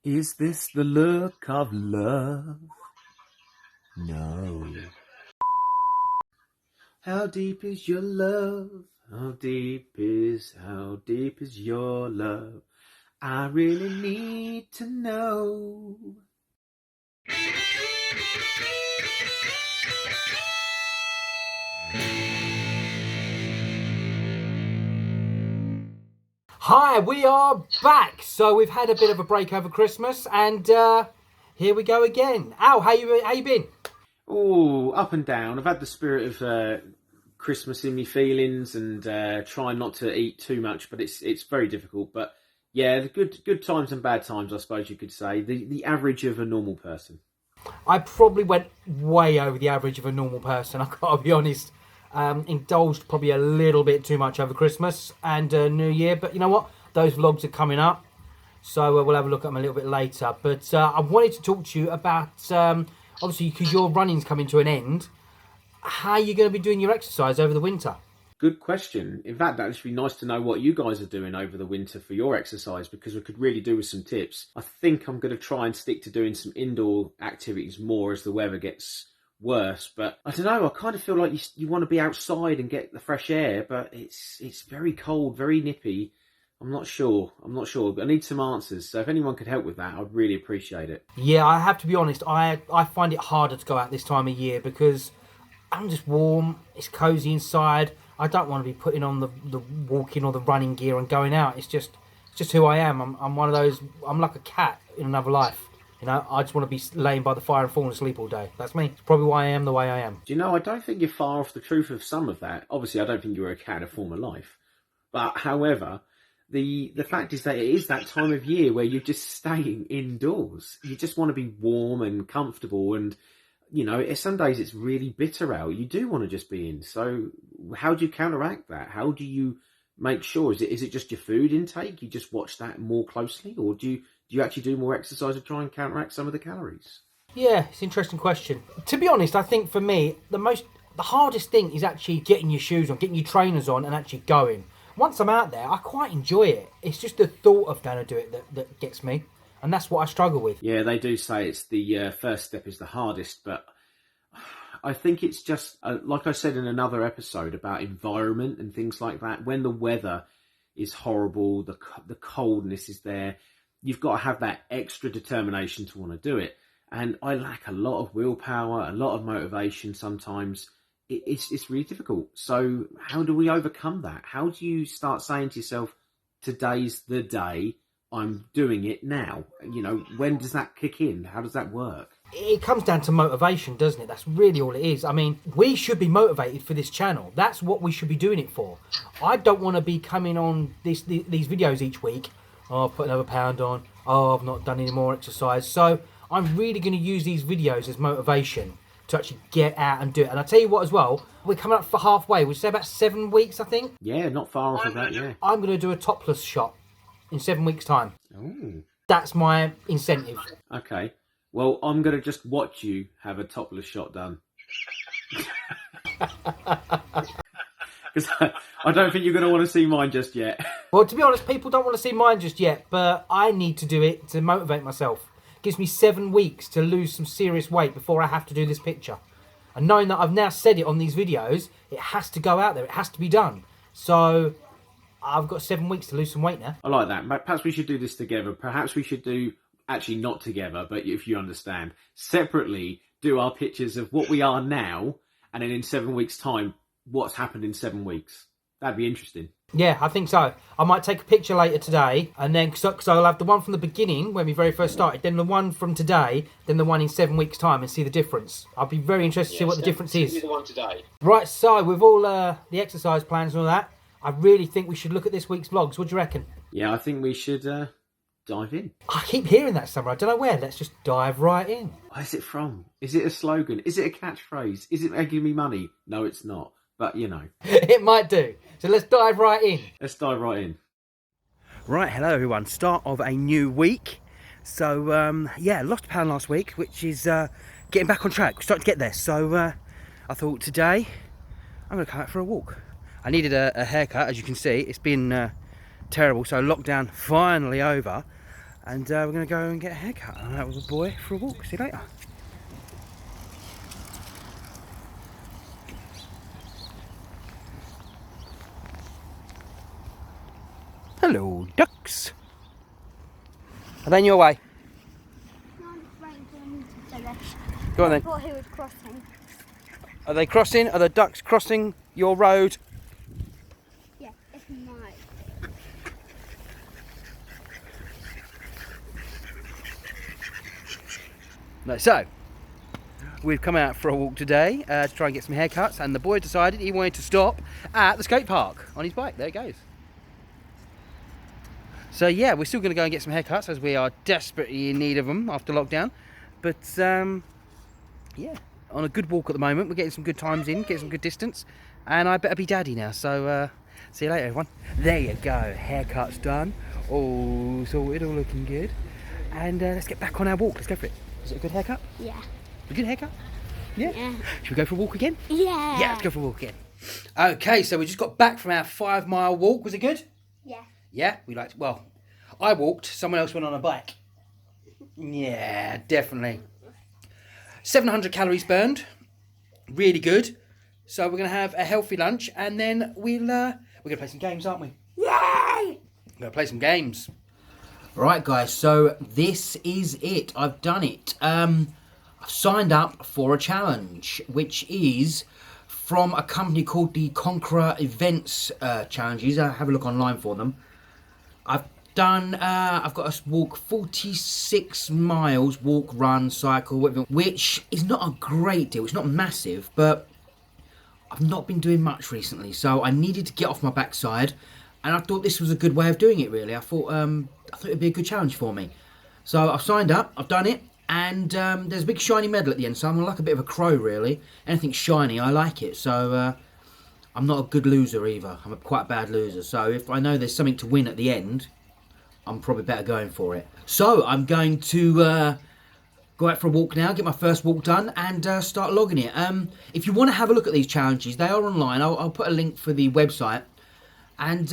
Is this the look of love? No. How deep is your love? How deep is your love? I really need to know. Hi, we are back. So we've had a bit of a break over Christmas, and here we go again. Al, how you been? Oh, up and down. I've had the spirit of Christmas in me feelings, and trying not to eat too much, but it's very difficult. But yeah, the good times and bad times, I suppose you could say. The average of a normal person. I probably went way over the average of a normal person. I've got to be honest. Indulged probably a little bit too much over Christmas and New Year, but you know what? Those vlogs are coming up, so we'll have a look at them a little bit later. But I wanted to talk to you about, obviously, because your running's coming to an end, how are you going to be doing your exercise over the winter? Good question. In fact, that'd be nice to know what you guys are doing over the winter for your exercise, because we could really do with some tips. I think I'm going to try and stick to doing some indoor activities more as the weather gets worse, but I don't know, I kind of feel like you want to be outside and get the fresh air, but it's very cold, very nippy. I'm not sure. I need some answers, so if anyone could help with that, I'd really appreciate it. Yeah, I have to be honest, I find it harder to go out this time of year because I'm just warm, it's cosy inside. I don't want to be putting on the walking or the running gear and going out. It's just who I am. I'm one of those, I'm like a cat in another life. You know, I just want to be laying by the fire and falling asleep all day. That's me. It's probably why I am the way I am. Do you know, I don't think you're far off the truth of some of that. Obviously, I don't think you're a cat in a former life. But however, the fact is that it is that time of year where you're just staying indoors. You just want to be warm and comfortable, and you know, some days it's really bitter out. You do want to just be in. So how do you counteract that? How do you make sure? Is it just your food intake? You just watch that more closely, or do you actually do more exercise to try and counteract some of the calories? Yeah, it's an interesting question. To be honest, I think for me, the hardest thing is actually getting your shoes on, getting your trainers on and actually going. Once I'm out there, I quite enjoy it. It's just the thought of going to do it that gets me. And that's what I struggle with. Yeah, they do say it's the first step is the hardest, but I think it's just, like I said in another episode about environment and things like that, when the weather is horrible, the coldness is there, you've got to have that extra determination to want to do it. And I lack a lot of willpower, a lot of motivation sometimes. It's really difficult. So how do we overcome that? How do you start saying to yourself, today's the day, I'm doing it now? You know, when does that kick in? How does that work? It comes down to motivation, doesn't it? That's really all it is. I mean, we should be motivated for this channel. That's what we should be doing it for. I don't want to be coming on these videos each week. Oh, I've put another pound on. Oh, I've not done any more exercise. So I'm really going to use these videos as motivation to actually get out and do it. And I'll tell you what as well, we're coming up for halfway. We'd say about 7 weeks, I think. Yeah, not far off of that, yeah. I'm going to do a topless shot in 7 weeks' time. Oh. That's my incentive. Okay. Well, I'm going to just watch you have a topless shot done. Because I don't think you're going to want to see mine just yet. Well, to be honest, people don't want to see mine just yet, but I need to do it to motivate myself. It gives me 7 weeks to lose some serious weight before I have to do this picture. And knowing that I've now said it on these videos, it has to go out there. It has to be done. So I've got 7 weeks to lose some weight now. I like that. Perhaps we should do this together. Perhaps we should do, actually not together, but if you understand, separately do our pictures of what we are now, and then in 7 weeks' time, what's happened in 7 weeks. That'd be interesting. Yeah, I think so. I might take a picture later today, and then so I'll have the one from the beginning when we very first started, then the one from today, then the one in 7 weeks' time, and see the difference. I'll be very interested to see what the difference is. The one today. Right, so with all the exercise plans and all that, I really think we should look at this week's vlogs. What do you reckon? Yeah, I think we should dive in. I keep hearing that somewhere. I don't know where. Let's just dive right in. Where's it from? Is it a slogan? Is it a catchphrase? Is it making me money? No, it's not. But, you know. It might do. So let's dive right in. Let's dive right in. Right, hello everyone. Start of a new week. So, yeah, lost a pound last week, which is getting back on track. We're starting to get there. So, I thought today, I'm going to come out for a walk. I needed a haircut, as you can see. It's been terrible. So, lockdown finally over. And we're going to go and get a haircut. I'm out with the boy for a walk. See you later. Hello, ducks. Are they in your way? No, I'm afraid I need to finish. Go on I then. thought he was crossing. Are they crossing? Are the ducks crossing your road? Yeah, it's mine. No, so we've come out for a walk today to try and get some haircuts, and the boy decided he wanted to stop at the skate park on his bike. There he goes. So yeah, we're still going to go and get some haircuts as we are desperately in need of them after lockdown. But yeah, on a good walk at the moment. We're getting some good times in, getting some good distance, and I better be daddy now. So see you later, everyone. There you go, haircut's done. All sorted, all looking good. And let's get back on our walk. Let's go for it. Is it a good haircut? Yeah. A good haircut? Yeah? Yeah. Should we go for a walk again? Yeah. Yeah, let's go for a walk again. Okay, so we just got back from our 5-mile walk. Was it good? Yeah. Yeah, we liked. Well, I walked. Someone else went on a bike. Yeah, definitely. 700 calories burned. Really good. So we're gonna have a healthy lunch, and then we're gonna play some games, aren't we? Yay! We're gonna play some games. Right, guys. So this is it. I've done it. I've signed up for a challenge, which is from a company called the Conqueror Events Challenges. Have a look online for them. I've got to walk 46 miles, walk, run, cycle, whatever, which is not a great deal. It's not massive, but I've not been doing much recently, so I needed to get off my backside, and I thought this was a good way of doing it, really. I thought it'd be a good challenge for me. So I've signed up, I've done it, and there's a big shiny medal at the end, so I'm like a bit of a crow, really. Anything shiny, I like it, so I'm not a good loser either. I'm a quite bad loser, so if I know there's something to win at the end, I'm probably better going for it. So I'm going to go out for a walk now, get my first walk done, and start logging it. If you want to have a look at these challenges, they are online. I'll put a link for the website, and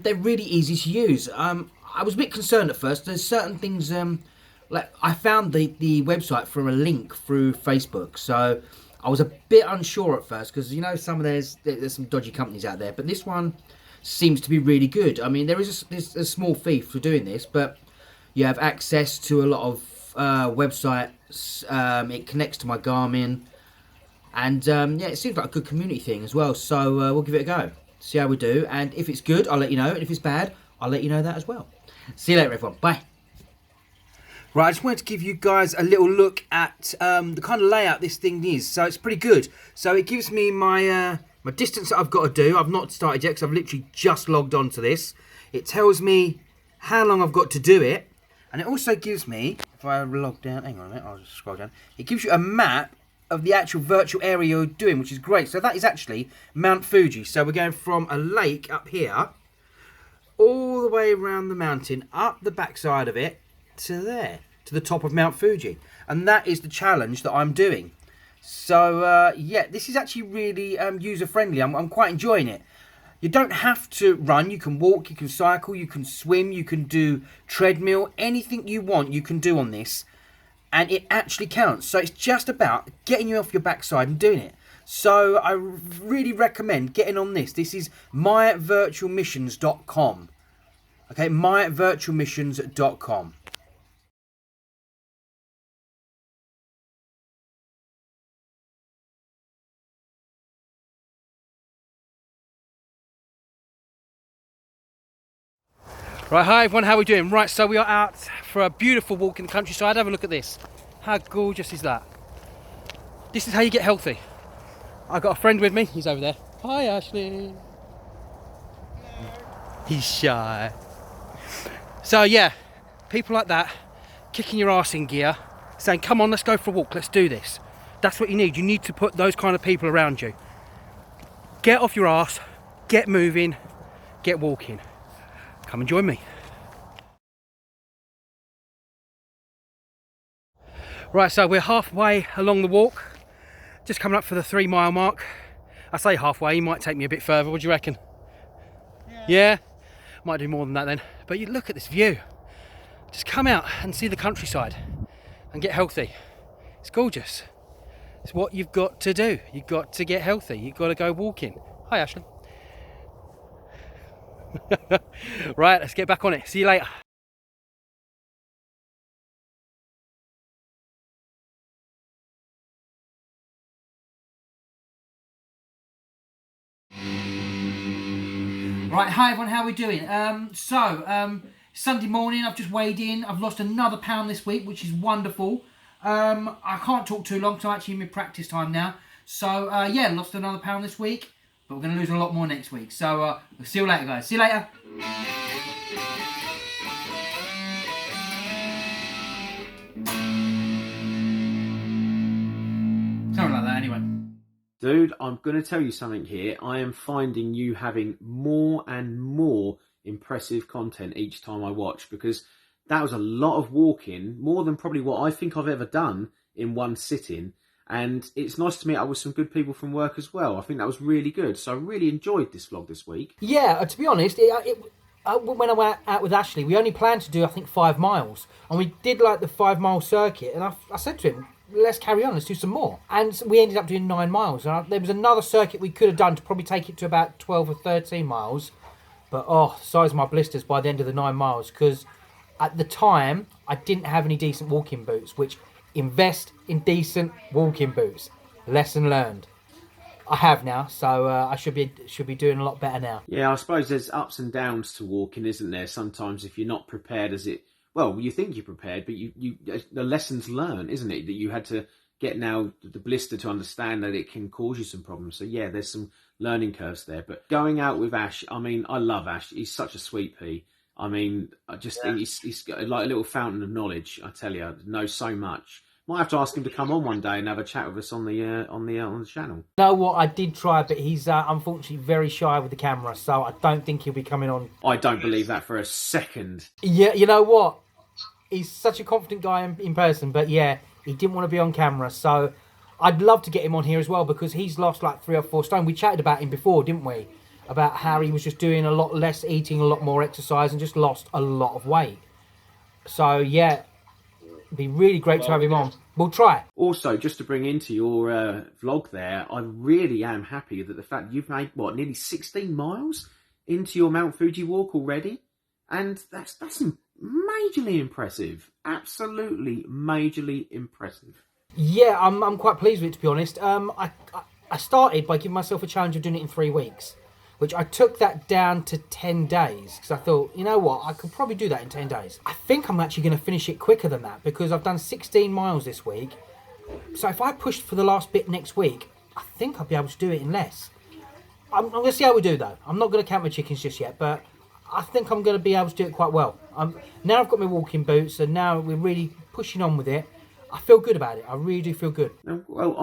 they're really easy to use. I was a bit concerned at first. There's certain things, like I found the website from a link through Facebook, so I was a bit unsure at first, because you know there's some dodgy companies out there, but this one seems to be really good. I mean, there's a small fee for doing this, but you have access to a lot of websites. It connects to my Garmin, and yeah, it seems like a good community thing as well. So we'll give it a go, see how we do, and if it's good, I'll let you know, and if it's bad, I'll let you know that as well. See you later, everyone. Bye. Right, I just wanted to give you guys a little look at the kind of layout this thing is. So it's pretty good. So it gives me my my distance that I've got to do. I've not started yet because I've literally just logged on to this. It tells me how long I've got to do it. And it also gives me, if I log down, hang on a minute, I'll just scroll down. It gives you a map of the actual virtual area you're doing, which is great. So that is actually Mount Fuji. So we're going from a lake up here, all the way around the mountain, up the backside of it, to there, to the top of Mount Fuji. And that is the challenge that I'm doing. So yeah, this is actually really user-friendly. I'm quite enjoying it. You don't have to run. You can walk, you can cycle, you can swim, you can do treadmill. Anything you want you can do on this, and it actually counts. So it's just about getting you off your backside and doing it. So I really recommend getting on this. This is myvirtualmissions.com. Okay, myvirtualmissions.com. Right, hi everyone, how are we doing? Right, so we are out for a beautiful walk in the countryside. Have a look at this. How gorgeous is that? This is how you get healthy. I've got a friend with me, he's over there. Hi Ashley. He's shy. So yeah, people like that, kicking your arse in gear, saying, come on, let's go for a walk, let's do this. That's what you need. You need to put those kind of people around you. Get off your arse, get moving, get walking. Come and join me. Right, so we're halfway along the walk, just coming up for the 3-mile mark. I say halfway, you might take me a bit further, what do you reckon? Yeah? Might do more than that then. But you look at this view. Just come out and see the countryside and get healthy. It's gorgeous. It's what you've got to do. You've got to get healthy. You've got to go walking. Hi, Ashley. Right, let's get back on it. See you later. Right, hi everyone, how are we doing? Sunday morning, I've just weighed in. I've lost another pound this week, which is wonderful. I can't talk too long, because I'm actually in my practice time now. So, yeah, lost another pound this week, but we're going to lose a lot more next week. So, we'll see you later, guys. See you later. Something like that, anyway. Dude, I'm going to tell you something here. I am finding you having more and more impressive content each time I watch, because that was a lot of walking, more than probably what I think I've ever done in one sitting. And it's nice to meet up with some good people from work as well. I think that was really good. So I really enjoyed this vlog this week. Yeah, to be honest, when I went out with Ashley, we only planned to do, I think, 5 miles. And we did like the 5-mile circuit. And I said to him, let's carry on, let's do some more. And so we ended up doing 9 miles. And there was another circuit we could have done to probably take it to about 12 or 13 miles. But, oh, the size of my blisters by the end of the 9 miles. Because at the time, I didn't have any decent walking boots, which invest in decent walking boots. Lesson learned. I have now, so I should be doing a lot better now. Yeah, I suppose there's ups and downs to walking, isn't there? Sometimes if you're not prepared well, you think you're prepared, but the lessons learned, isn't it? That you had to get now the blister to understand that it can cause you some problems. So yeah, there's some learning curves there. But going out with Ash, I mean, I love Ash. He's such a sweet pea. I mean, I just think he's got like a little fountain of knowledge. I tell you, knows so much. Might have to ask him to come on one day and have a chat with us on the channel. You know what? I did try, but he's unfortunately very shy with the camera, so I don't think he'll be coming on. I don't believe that for a second. Yeah, you know what? He's such a confident guy in person, but yeah, he didn't want to be on camera. So I'd love to get him on here as well, because he's lost like 3 or 4 stone. We chatted about him before, didn't we? About how he was just doing a lot less eating, a lot more exercise, and just lost a lot of weight. So yeah, it'd be really great to have him on. We'll try. Also, just to bring into your vlog there, I really am happy that the fact that you've made, nearly 16 miles into your Mount Fuji walk already. And that's majorly impressive. Absolutely majorly impressive. Yeah, I'm quite pleased with it, to be honest. I started by giving myself a challenge of doing it in 3 weeks, which I took that down to 10 days, because I thought, you know what, I could probably do that in 10 days. I think I'm actually going to finish it quicker than that, because I've done 16 miles this week. So if I pushed for the last bit next week, I think I'll be able to do it in less. I'm going to see how we do, though. I'm not going to count my chickens just yet, but I think I'm going to be able to do it quite well. Now I've got my walking boots, and now we're really pushing on with it. I feel good about it. I really do feel good. Well,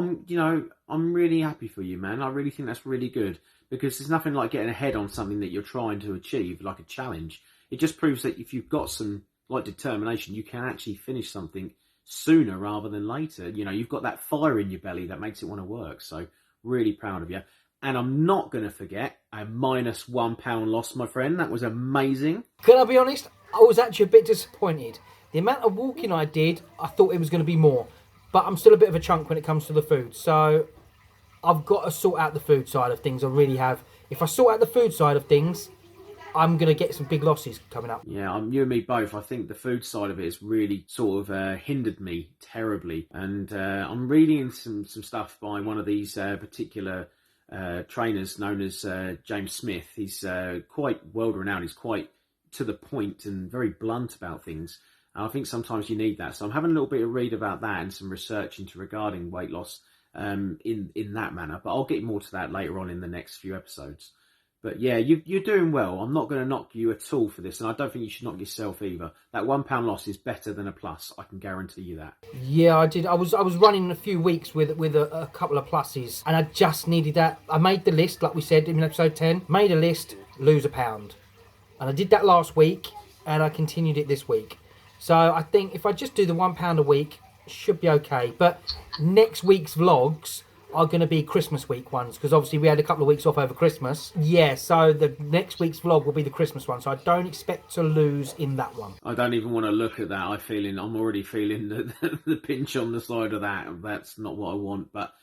I'm really happy for you, man. I really think that's really good, because there's nothing like getting ahead on something that you're trying to achieve, like a challenge. It just proves that if you've got some determination, you can actually finish something sooner rather than later. You've got that fire in your belly that makes it want to work. So really proud of you. And I'm not going to forget a -1 pound loss, my friend. That was amazing. Can I be honest? I was actually a bit disappointed. The amount of walking I did, I thought it was going to be more. But I'm still a bit of a chunk when it comes to the food. So I've got to sort out the food side of things. I really have. If I sort out the food side of things, I'm going to get some big losses coming up. Yeah, you and me both. I think the food side of it has really sort of hindered me terribly. And I'm reading some stuff by one of these particular trainers known as James Smith. He's quite world-renowned. He's quite to the point and very blunt about things. And I think sometimes you need that. So I'm having a little bit of read about that and some research regarding weight loss in that manner. But I'll get more to that later on in the next few episodes. But yeah, you're doing well. I'm not going to knock you at all for this, and I don't think you should knock yourself either. That £1 loss is better than a plus. I can guarantee you that. Yeah, I did. I was running a few weeks with a couple of pluses, and I just needed that. I made the list, like we said in episode 10. Made a list, lose a pound, and I did that last week, and I continued it this week. So I think if I just do the £1 a week, should be okay. But next week's vlogs, are going to be Christmas week ones, because obviously we had a couple of weeks off over Christmas. Yeah, so the next week's vlog will be the Christmas one, so I don't expect to lose in that one. I don't even want to look at that. I'm already feeling the pinch on the side of that. That's not what I want, but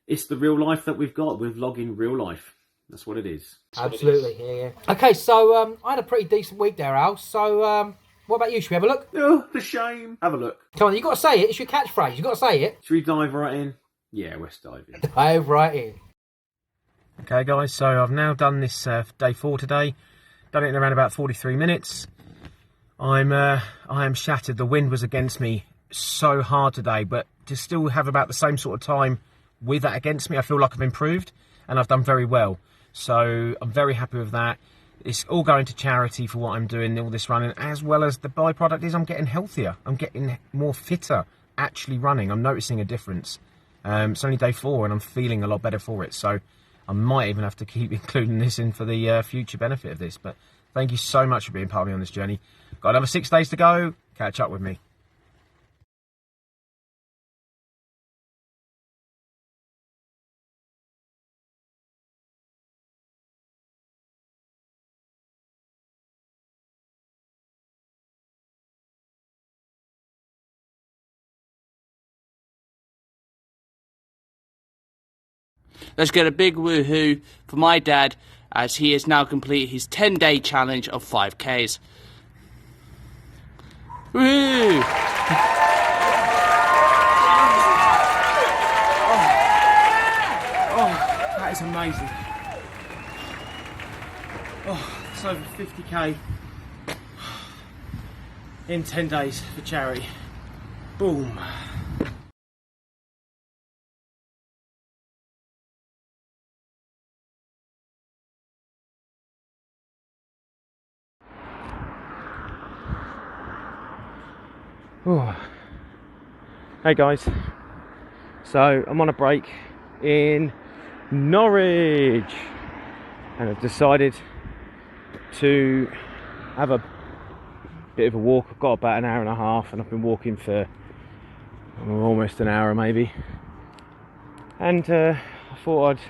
it's the real life that we've got. We're vlogging real life. That's what it is. Absolutely, yeah. Okay, so I had a pretty decent week there, Al. So what about you? Should we have a look? Oh, the shame. Have a look. Come on, you got to say it. It's your catchphrase. You got to say it. Should we dive right in? Yeah, let's dive in. Dive right in. Okay, guys. So I've now done this day 4 today. Done it in around about 43 minutes. I am shattered. The wind was against me so hard today, but to still have about the same sort of time with that against me, I feel like I've improved and I've done very well. So I'm very happy with that. It's all going to charity for what I'm doing, all this running, as well as the byproduct is I'm getting healthier. I'm getting more fitter actually running. I'm noticing a difference. It's only day 4 and I'm feeling a lot better for it. So I might even have to keep including this in for the future benefit of this. But thank you so much for being part of me on this journey. Got another 6 days to go. Catch up with me. Let's get a big woohoo for my dad, as he has now completed his 10-day challenge of 5Ks. Woo! Oh, that is amazing. Oh, it's over 50k in 10 days for charity. Boom. Oh. Hey guys, so I'm on a break in Norwich and I've decided to have a bit of a walk. I've got about an hour and a half and I've been walking for almost an hour maybe, and I thought I'd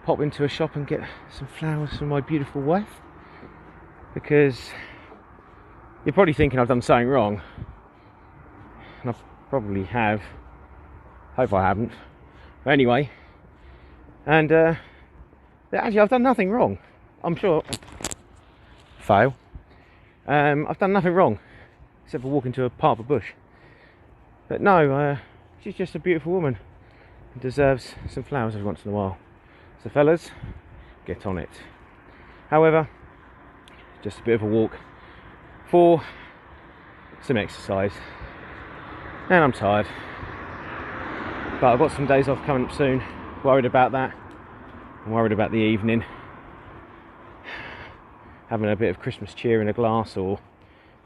pop into a shop and get some flowers for my beautiful wife, because you're probably thinking I've done something wrong. And I probably have. Hope I haven't. But anyway, and actually I've done nothing wrong. I'm sure. Fail. I've done nothing wrong except for walking to a part of a bush. But no, she's just a beautiful woman and deserves some flowers every once in a while. So fellas, get on it. However, just a bit of a walk for some exercise. And I'm tired, but I've got some days off coming up soon. Worried about that. I'm worried about the evening, having a bit of Christmas cheer in a glass or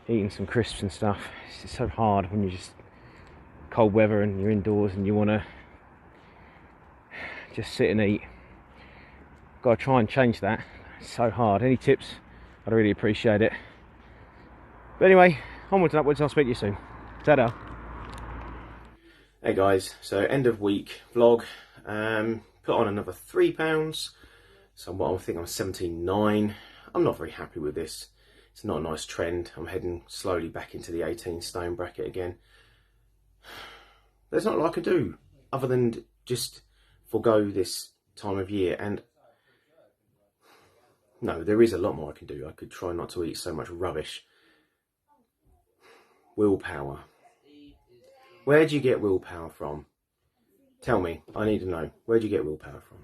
eating some crisps and stuff. It's just so hard when you're just cold weather and you're indoors and you want to just sit and eat. Got to try and change that. It's so hard. Any tips? I'd really appreciate it. But anyway, onwards and upwards. I'll speak to you soon. Ta-da. Hey guys, so end of week vlog. Put on another £3. So I think I'm 17.9. I'm not very happy with this. It's not a nice trend. I'm heading slowly back into the 18 stone bracket again. There's not a lot I could do other than just forego this time of year. And no, there is a lot more I can do. I could try not to eat so much rubbish. Willpower. Where do you get willpower from? Tell me, I need to know. Where do you get willpower from?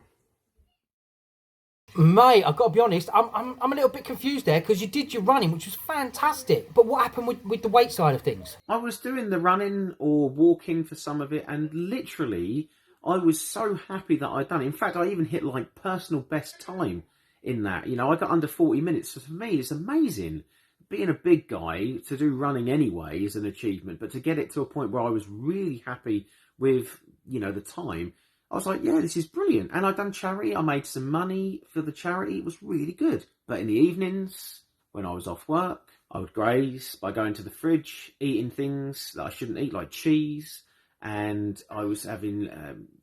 Mate, I've got to be honest, I'm a little bit confused there, because you did your running, which was fantastic. But what happened with the weight side of things? I was doing the running or walking for some of it, and literally, I was so happy that I'd done it. In fact, I even hit like personal best time in that. You know, I got under 40 minutes. So for me, it's amazing. Being a big guy, to do running anyway is an achievement, but to get it to a point where I was really happy with, you know, the time, I was like, yeah, this is brilliant. And I'd done charity. I made some money for the charity. It was really good. But in the evenings, when I was off work, I would graze by going to the fridge, eating things that I shouldn't eat, like cheese, and I was having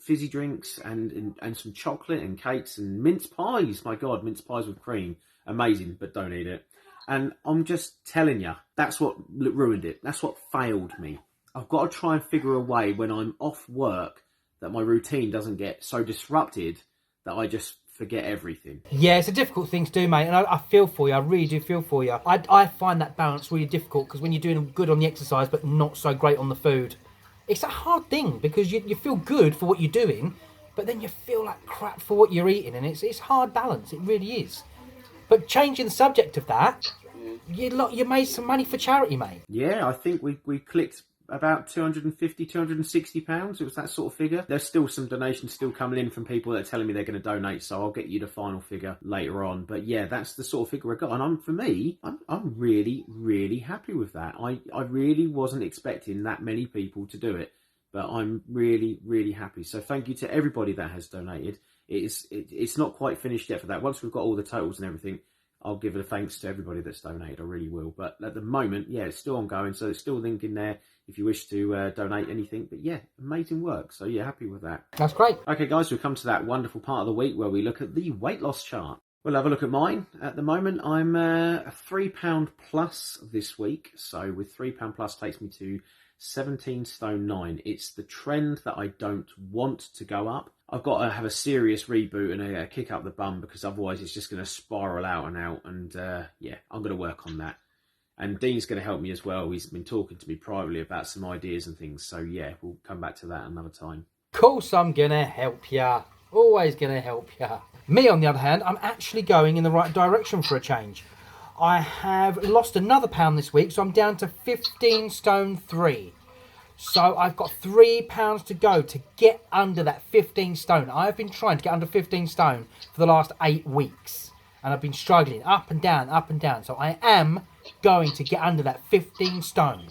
fizzy drinks and some chocolate and cakes and mince pies. My God, mince pies with cream. Amazing, but don't eat it. And I'm just telling you, that's what ruined it. That's what failed me. I've got to try and figure a way when I'm off work that my routine doesn't get so disrupted that I just forget everything. Yeah, it's a difficult thing to do, mate, and I feel for you. I really do feel for you. I find that balance really difficult because when you're doing good on the exercise but not so great on the food, it's a hard thing because you feel good for what you're doing, but then you feel like crap for what you're eating, and it's hard balance. It really is. But changing the subject of that, you made some money for charity, mate. Yeah, I think we clicked about £250, £260. It was that sort of figure. There's still some donations still coming in from people that are telling me they're going to donate, so I'll get you the final figure later on. But yeah, that's the sort of figure I got, and I'm really, really happy with that. I really wasn't expecting that many people to do it, but I'm really, really happy. So thank you to everybody that has donated. It's not quite finished yet for that. Once we've got all the totals and everything, I'll give it a thanks to everybody that's donated. I really will. But at the moment, yeah, it's still ongoing. So it's still a link in there if you wish to donate anything. But yeah, amazing work. So yeah, happy with that. That's great. Okay, guys, we've come to that wonderful part of the week where we look at the weight loss chart. We'll have a look at mine. At the moment, I'm a £3 plus this week. So with £3 plus takes me to 17 stone 9. It's the trend that I don't want to go up. I've got to have a serious reboot and a kick up the bum because otherwise it's just going to spiral out and out. And yeah, I'm going to work on that. And Dean's going to help me as well. He's been talking to me privately about some ideas and things. So yeah, we'll come back to that another time. Of course I'm going to help ya. Always going to help ya. Me, on the other hand, I'm actually going in the right direction for a change. I have lost another pound this week, so I'm down to 15 stone 3. So I've got £3 to go to get under that 15 stone. I've been trying to get under 15 stone for the last 8 weeks. And I've been struggling up and down, up and down. So I am going to get under that 15 stone.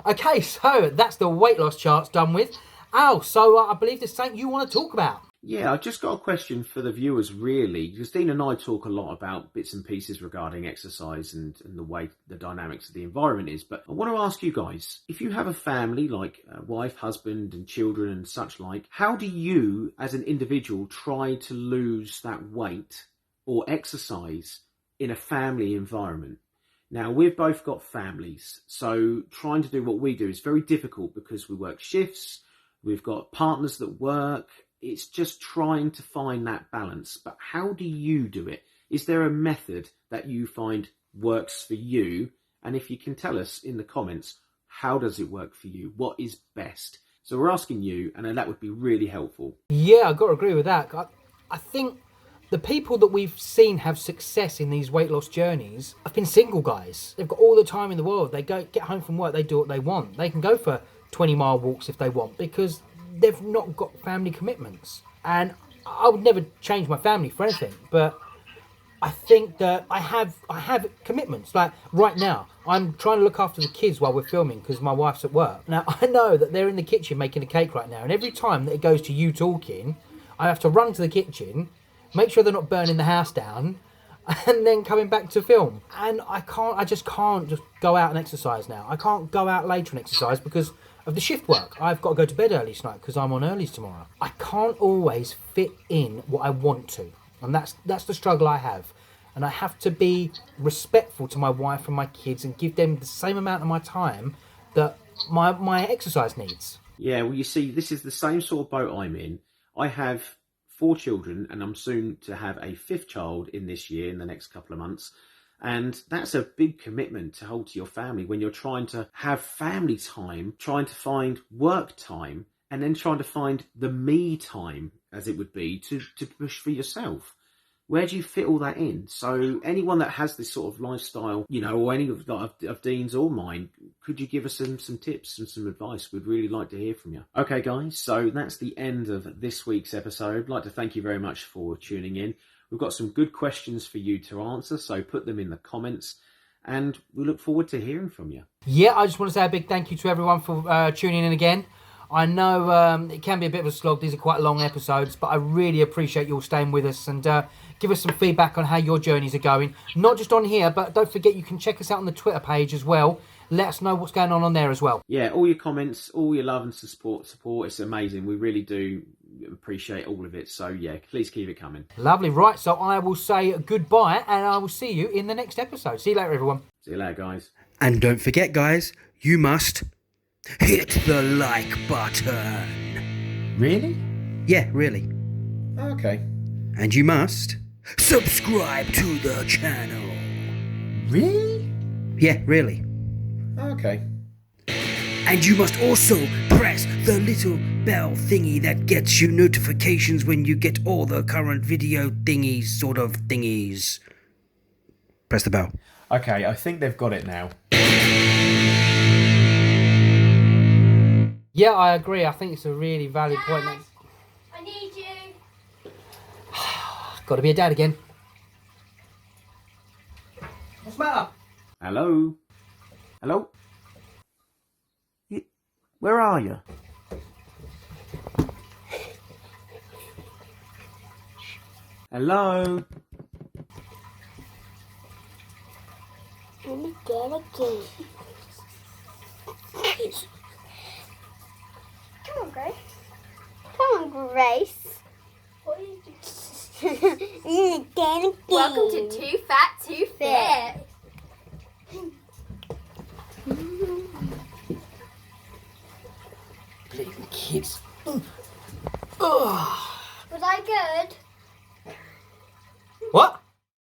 Okay, so that's the weight loss charts done with. Al, so I believe there's something you want to talk about. Yeah, I just got a question for the viewers, really, because Dean and I talk a lot about bits and pieces regarding exercise and the way the dynamics of the environment is. But I want to ask you guys, if you have a family like a wife, husband and children and such like, how do you as an individual try to lose that weight or exercise in a family environment? Now, we've both got families, so trying to do what we do is very difficult because we work shifts, we've got partners that work. It's just trying to find that balance. But how do you do it? Is there a method that you find works for you? And if you can tell us in the comments, how does it work for you? What is best? So we're asking you, and that would be really helpful. Yeah, I've got to agree with that. I think the people that we've seen have success in these weight loss journeys have been single guys. They've got all the time in the world. They go get home from work, they do what they want. They can go for 20-mile walks if they want because they've not got family commitments. And I would never change my family for anything, but I think that I have commitments. Like right now, I'm trying to look after the kids while we're filming because my wife's at work. Now, I know that they're in the kitchen making a cake right now, and every time that it goes to you talking, I have to run to the kitchen, make sure they're not burning the house down, and then coming back to film. And I just can't go out and exercise now. I can't go out later and exercise because of the shift work. I've got to go to bed early tonight because I'm on earlys tomorrow. I can't always fit in what I want to. And that's the struggle I have. And I have to be respectful to my wife and my kids and give them the same amount of my time that my exercise needs. Yeah, well, you see, this is the same sort of boat I'm in. I have 4 children and I'm soon to have a 5th child in this year, in the next couple of months. And that's a big commitment to hold to your family when you're trying to have family time, trying to find work time, and then trying to find the me time, as it would be, to push for yourself. Where do you fit all that in? So anyone that has this sort of lifestyle, or any of Dean's or mine, could you give us some tips and some advice? We'd really like to hear from you. Okay, guys, so that's the end of this week's episode. I'd like to thank you very much for tuning in. We've got some good questions for you to answer, so put them in the comments, and we look forward to hearing from you. Yeah, I just want to say a big thank you to everyone for tuning in again. I know it can be a bit of a slog. These are quite long episodes, but I really appreciate you all staying with us and give us some feedback on how your journeys are going. Not just on here, but don't forget you can check us out on the Twitter page as well. let us know what's going on there as well. Yeah, all your comments, all your love and support. It's amazing. We really do appreciate all of it. So yeah, please keep it coming. Lovely. Right, so I will say goodbye and I will see you in the next episode. See you later, everyone. See you later, guys. And don't forget, guys, you must hit the like button. Really? Yeah, really. Okay. And you must subscribe to the channel. Really? Yeah, really. Okay. And you must also press the little bell thingy that gets you notifications when you get all the current video thingies, sort of thingies. Press the bell. Okay, I think they've got it now. Yeah, I agree. I think it's a really valid point. I need you. Got to be a dad again. What's the matter? Hello? Hello? Where are you? Hello? Let me get a game. Come on, Grace. Come on, Grace. What are you doing? Welcome to Too Fat, Too Fit. Kids. Was I good? What?